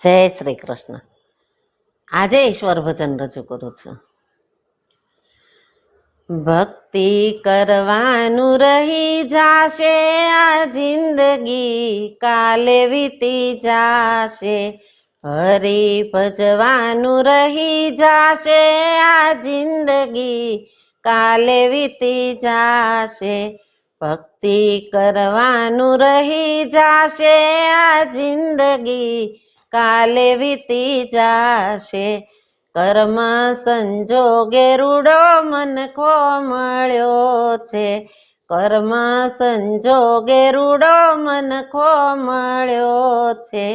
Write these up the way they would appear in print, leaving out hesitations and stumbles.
જય શ્રી કૃષ્ણ। આજે ઈશ્વર ભજન રજૂ કરું છું। ભક્તિ કરવાનું રહી જાશે આ જિંદગી કાલે વીતી જાશે। હરિ ભજવાનું રહી જાશે આ જિંદગી કાલે વીતી જાશે। ભક્તિ કરવાનું રહી જાશે આ જિંદગી કાલે વીતી જાશે। કર્મ સંજોગે રૂડો મનખો મળ્યો છે। કર્મ સંજોગે રૂડો મનખો મળ્યો છે।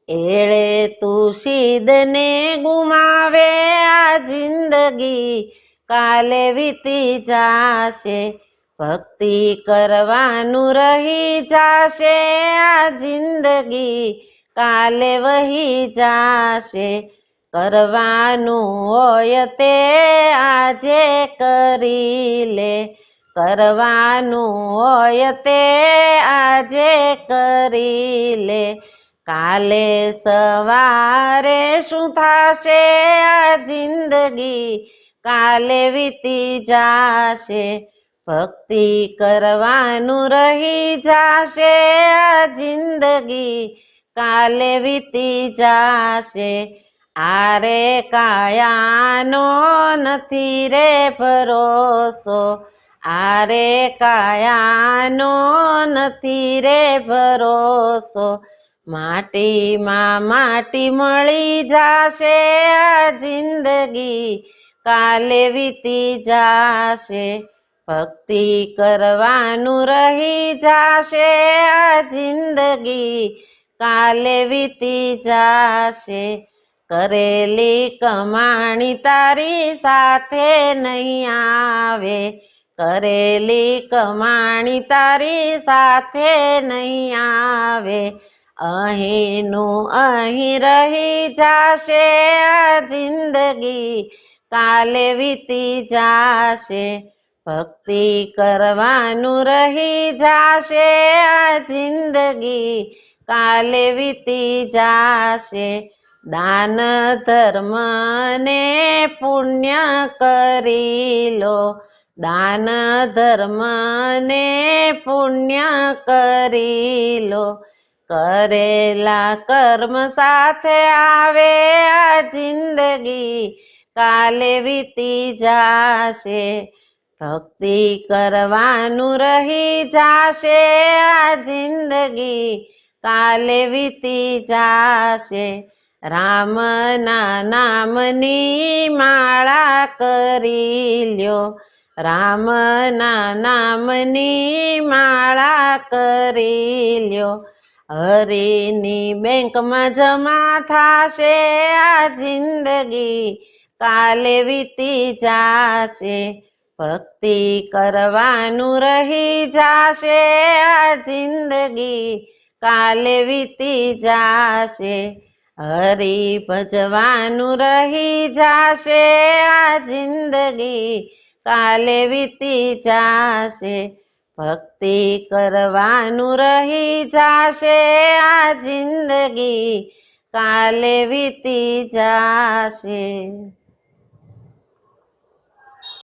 એળે તુષીદને ગુમાવે આ જિંદગી કાલે વીતી જાશે। ભક્તિ કરવાનું રહી જાશે આ જિંદગી કાલે વહી જાશે। કરવાનું હોય તે આજે કરી લે। કરવાનું હોય તે આજે કરી લે। કાલે સવારે શું થાશે આ જિંદગી કાલે વીતી જાશે। ભક્તિ કરવાનું રહી જાશે આ જિંદગી કાલે વીતી જાશે। આરે કાયાનો નથી રે ભરોસો। આરે કાયાનો નથી રે ભરોસો। માટીમાં માટી મળી જાશે આ જિંદગી કાલે વીતી જાશે। ભક્તિ કરવાનું રહી જાશે આ જિંદગી કાલે વીતી જાશે। કરેલી કમાણી તારી સાથે નહીં આવે। કરેલી કમાણી તારી સાથે નહીં આવે। અહીંનું અહીં રહી જાશે આ જિંદગી કાલે વીતી જાશે। ભક્તિ કરવાનું રહી જાશે આ જિંદગી કાલે વીતી જાશે। દાન ધર્મ ને પુણ્ય કરી લો। દાન ધર્મ ને પુણ્ય કરી લો। કરેલા કર્મ સાથે આવે આ જિંદગી કાલે વીતી જાશે। ભક્તિ કરવાનું રહી જાશે આ જિંદગી કાલે વીતી જાશે। રામના નામની માળા કરી લ્યો। રામના નામની માળા કરી લ્યો। હરિની બેંકમાં જમા થાશે આ જિંદગી કાલે વીતી જાશે। ભક્તિ કરવાનું રહી જાશે આ જિંદગી કાલે વીતી જાશે। હરિ ભજવાનું રહી જાશે આ જિંદગી કાલે વીતી જાશે। ભક્તિ કરવાનું રહી જાશે આ જિંદગી કાલે વીતી જાશે।